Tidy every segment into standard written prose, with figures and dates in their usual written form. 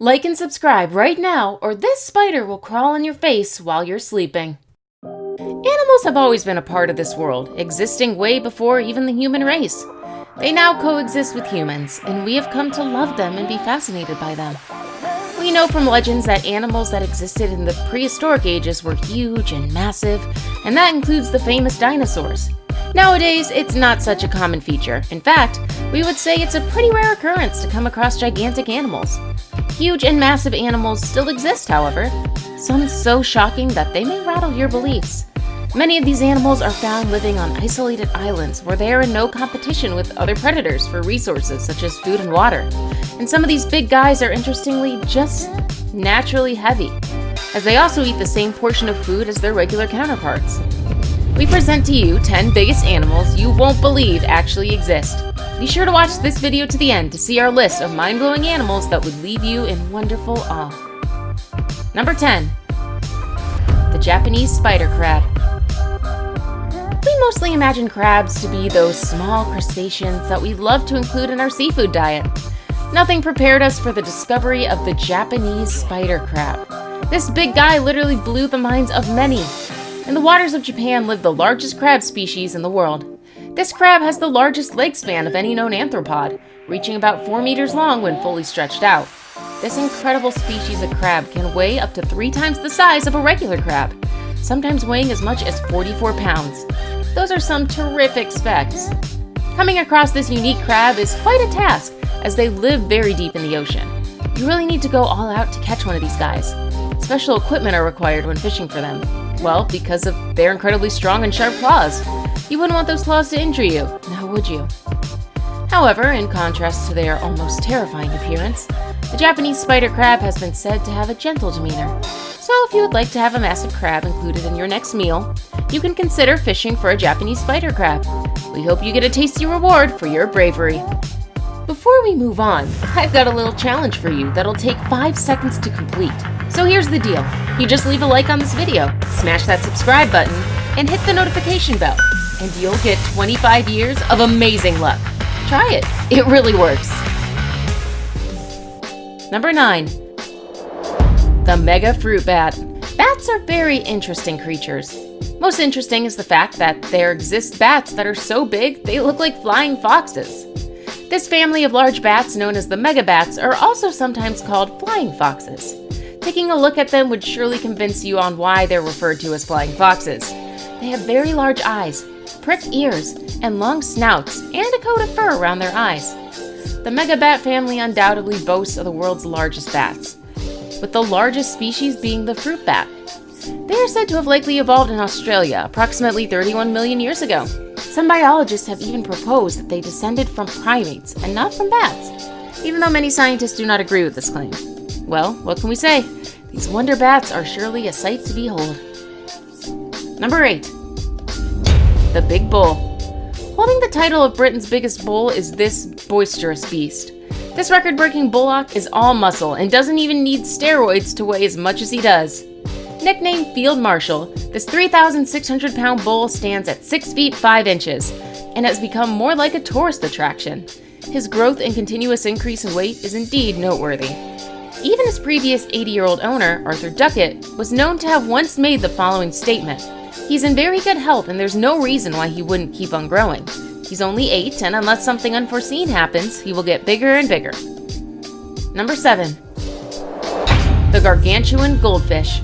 Like and subscribe right now, or this spider will crawl in your face while you're sleeping. Animals have always been a part of this world, existing way before even the human race. They now coexist with humans, and we have come to love them and be fascinated by them. We know from legends that animals that existed in the prehistoric ages were huge and massive, and that includes the famous dinosaurs. Nowadays, it's not such a common feature. In fact, we would say it's a pretty rare occurrence to come across gigantic animals. Huge and massive animals still exist, however, some so shocking that they may rattle your beliefs. Many of these animals are found living on isolated islands where they are in no competition with other predators for resources such as food and water. And some of these big guys are interestingly just naturally heavy, as they also eat the same portion of food as their regular counterparts. We present to you 10 biggest animals you won't believe actually exist. Be sure to watch this video to the end to see our list of mind-blowing animals that would leave you in wonderful awe. Number 10. The Japanese spider crab. We mostly imagine crabs to be those small crustaceans that we love to include in our seafood diet. Nothing prepared us for the discovery of the Japanese spider crab. This big guy literally blew the minds of many. In the waters of Japan live the largest crab species in the world. This crab has the largest leg span of any known arthropod, reaching about 4 meters long when fully stretched out. This incredible species of crab can weigh up to 3 times the size of a regular crab, sometimes weighing as much as 44 pounds. Those are some terrific specs. Coming across this unique crab is quite a task, as they live very deep in the ocean. You really need to go all out to catch one of these guys. Special equipment are required when fishing for them. Well, because of their incredibly strong and sharp claws. You wouldn't want those claws to injure you, now would you? However, in contrast to their almost terrifying appearance, the Japanese spider crab has been said to have a gentle demeanor. So if you would like to have a massive crab included in your next meal, you can consider fishing for a Japanese spider crab. We hope you get a tasty reward for your bravery. Before we move on, I've got a little challenge for you that'll take 5 seconds to complete. So here's the deal. You just leave a like on this video, smash that subscribe button, and hit the notification bell, and you'll get 25 years of amazing luck. Try it. It really works. Number 9. The mega fruit bat. Bats are very interesting creatures. Most interesting is the fact that there exist bats that are so big they look like flying foxes. This family of large bats, known as the megabats, are also sometimes called flying foxes. Taking a look at them would surely convince you on why they're referred to as flying foxes. They have very large eyes, pricked ears, and long snouts, and a coat of fur around their eyes. The megabat family undoubtedly boasts of the world's largest bats, with the largest species being the fruit bat. They are said to have likely evolved in Australia approximately 31 million years ago. Some biologists have even proposed that they descended from primates and not from bats, even though many scientists do not agree with this claim. Well, what can we say? These wonder bats are surely a sight to behold. Number 8. The big bull. Holding the title of Britain's biggest bull is this boisterous beast. This record-breaking bullock is all muscle and doesn't even need steroids to weigh as much as he does. Nicknamed Field Marshal, this 3,600-pound bull stands at 6 feet 5 inches and has become more like a tourist attraction. His growth and continuous increase in weight is indeed noteworthy. Even his previous 80-year-old owner, Arthur Duckett, was known to have once made the following statement: "He's in very good health and there's no reason why he wouldn't keep on growing. He's only 8, and unless something unforeseen happens, he will get bigger and bigger." Number 7. The gargantuan goldfish.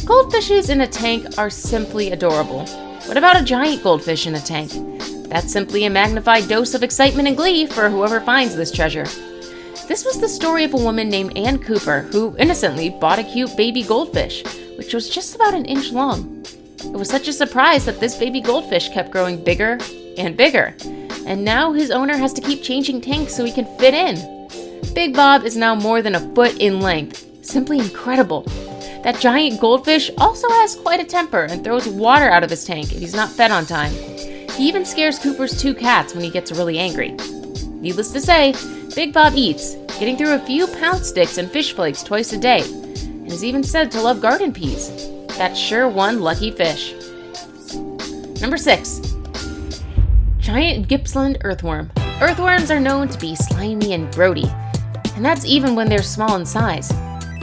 Goldfishes in a tank are simply adorable. What about a giant goldfish in a tank? That's simply a magnified dose of excitement and glee for whoever finds this treasure. This was the story of a woman named Ann Cooper who innocently bought a cute baby goldfish, which was just about an inch long. It was such a surprise that this baby goldfish kept growing bigger and bigger, and now his owner has to keep changing tanks so he can fit in. Big Bob is now more than a foot in length. Simply incredible. That giant goldfish also has quite a temper and throws water out of his tank if he's not fed on time. He even scares Cooper's 2 cats when he gets really angry. Needless to say, Big Bob eats, getting through a few pound sticks and fish flakes twice a day, and is even said to love garden peas. That's sure one lucky fish. Number 6. Giant Gippsland earthworm. Earthworms are known to be slimy and grody, and that's even when they're small in size.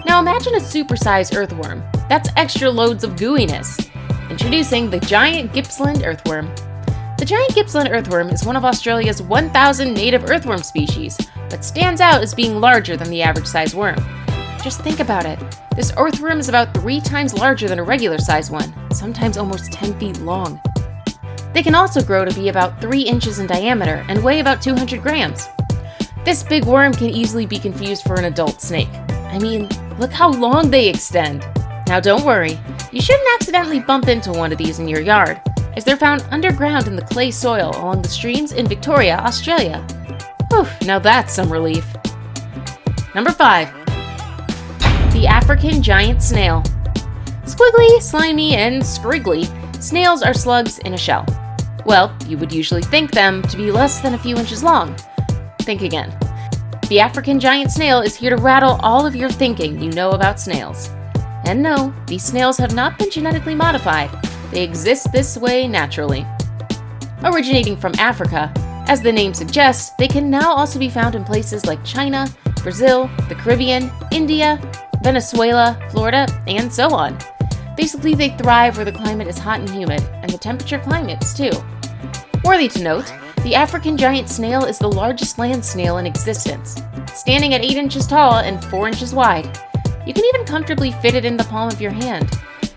Now imagine a supersized earthworm. That's extra loads of gooiness. Introducing the giant Gippsland earthworm. The giant Gippsland earthworm is one of Australia's 1,000 native earthworm species, but stands out as being larger than the average size worm. Just think about it. This earthworm is about 3 times larger than a regular size one, sometimes almost 10 feet long. They can also grow to be about 3 inches in diameter and weigh about 200 grams. This big worm can easily be confused for an adult snake. I mean, look how long they extend. Now don't worry, you shouldn't accidentally bump into one of these in your yard, as they're found underground in the clay soil along the streams in Victoria, Australia. Whew, now that's some relief. Number 5. The African giant snail. Squiggly, slimy, and scriggly, snails are slugs in a shell. Well, you would usually think them to be less than a few inches long. Think again. The African giant snail is here to rattle all of your thinking you know about snails. And no, these snails have not been genetically modified. They exist this way naturally. Originating from Africa, as the name suggests, they can now also be found in places like China, Brazil, the Caribbean, India, Venezuela, Florida, and so on. Basically, they thrive where the climate is hot and humid, and the temperature climates too. Worthy to note, the African giant snail is the largest land snail in existence, standing at 8 inches tall and 4 inches wide. You can even comfortably fit it in the palm of your hand.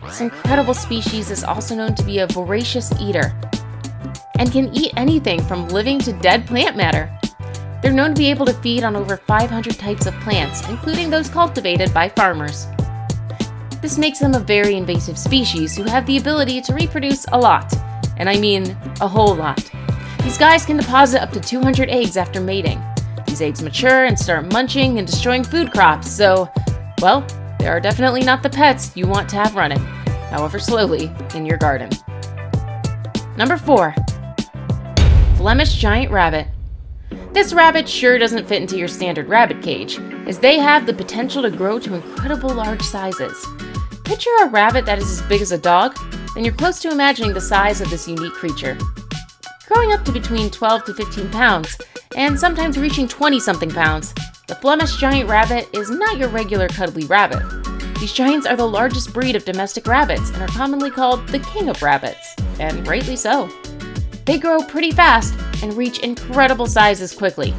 This incredible species is also known to be a voracious eater and can eat anything from living to dead plant matter. They're known to be able to feed on over 500 types of plants, including those cultivated by farmers. This makes them a very invasive species who have the ability to reproduce a lot, and I mean a whole lot. These guys can deposit up to 200 eggs after mating. These eggs mature and start munching and destroying food crops, so, well, they are definitely not the pets you want to have running, however slowly, in your garden. Number 4. Flemish giant rabbit. This rabbit sure doesn't fit into your standard rabbit cage, as they have the potential to grow to incredible large sizes. Picture a rabbit that is as big as a dog, then you're close to imagining the size of this unique creature. Growing up to between 12 to 15 pounds, and sometimes reaching 20-something pounds, the Flemish giant rabbit is not your regular cuddly rabbit. These giants are the largest breed of domestic rabbits and are commonly called the king of rabbits, and rightly so. They grow pretty fast and reach incredible sizes quickly.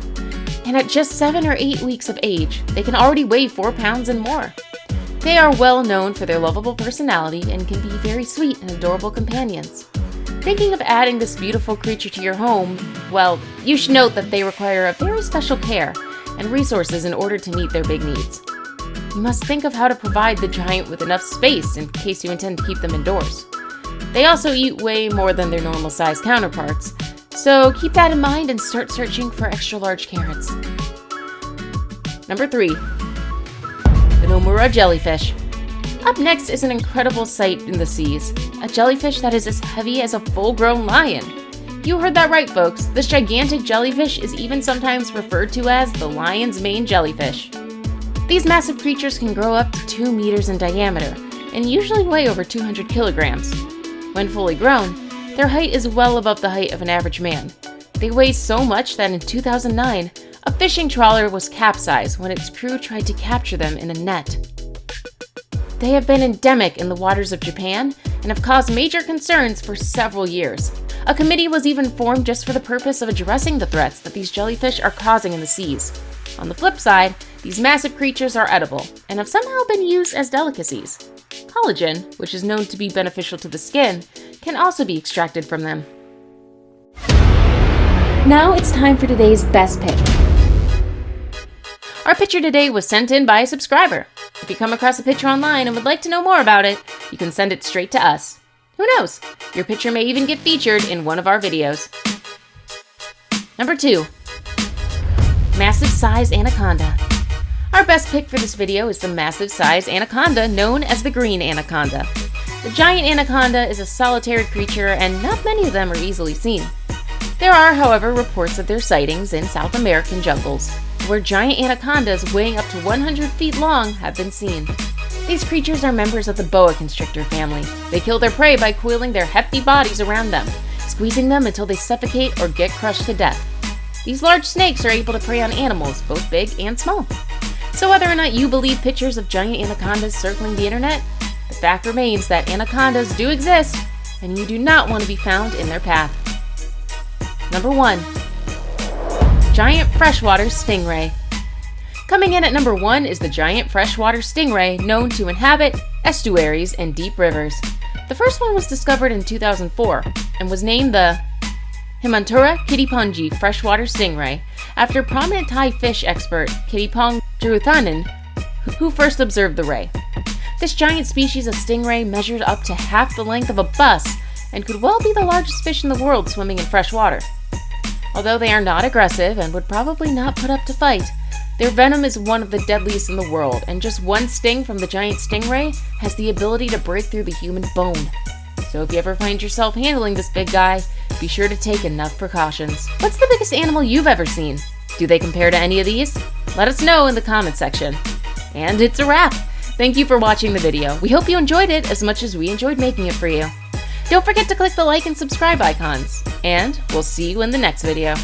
And at just 7 or 8 weeks of age, they can already weigh 4 pounds and more. They are well known for their lovable personality and can be very sweet and adorable companions. Thinking of adding this beautiful creature to your home, well, you should note that they require a very special care and resources in order to meet their big needs. You must think of how to provide the giant with enough space in case you intend to keep them indoors. They also eat way more than their normal size counterparts, so keep that in mind and start searching for extra large carrots. Number 3. The Nomura jellyfish. Up next is an incredible sight in the seas, a jellyfish that is as heavy as a full-grown lion. You heard that right, folks. This gigantic jellyfish is even sometimes referred to as the lion's mane jellyfish. These massive creatures can grow up to 2 meters in diameter and usually weigh over 200 kilograms. When fully grown, their height is well above the height of an average man. They weigh so much that in 2009, a fishing trawler was capsized when its crew tried to capture them in a net. They have been endemic in the waters of Japan and have caused major concerns for several years. A committee was even formed just for the purpose of addressing the threats that these jellyfish are causing in the seas. On the flip side, these massive creatures are edible and have somehow been used as delicacies. Collagen, which is known to be beneficial to the skin, can also be extracted from them. Now it's time for today's best pick. Our picture today was sent in by a subscriber. If you come across a picture online and would like to know more about it, you can send it straight to us. Who knows? Your picture may even get featured in one of our videos. Number 2. Massive size anaconda. Our best pick for this video is the massive size anaconda known as the green anaconda. The giant anaconda is a solitary creature and not many of them are easily seen. There are, however, reports of their sightings in South American jungles, where giant anacondas weighing up to 100 feet long have been seen. These creatures are members of the boa constrictor family. They kill their prey by coiling their hefty bodies around them, squeezing them until they suffocate or get crushed to death. These large snakes are able to prey on animals, both big and small. So whether or not you believe pictures of giant anacondas circling the internet, the fact remains that anacondas do exist, and you do not want to be found in their path. Number 1. Giant freshwater stingray. Coming in at number 1 is the giant freshwater stingray, known to inhabit estuaries and deep rivers. The first one was discovered in 2004 and was named the Himantara Kittipunji freshwater stingray after prominent Thai fish expert Kittipong Jaruthanan, who first observed the ray. This giant species of stingray measured up to half the length of a bus and could well be the largest fish in the world swimming in fresh water. Although they are not aggressive and would probably not put up to fight, their venom is one of the deadliest in the world, and just one sting from the giant stingray has the ability to break through the human bone. So if you ever find yourself handling this big guy, be sure to take enough precautions. What's the biggest animal you've ever seen? Do they compare to any of these? Let us know in the comment section. And it's a wrap! Thank you for watching the video. We hope you enjoyed it as much as we enjoyed making it for you. Don't forget to click the like and subscribe icons, and we'll see you in the next video.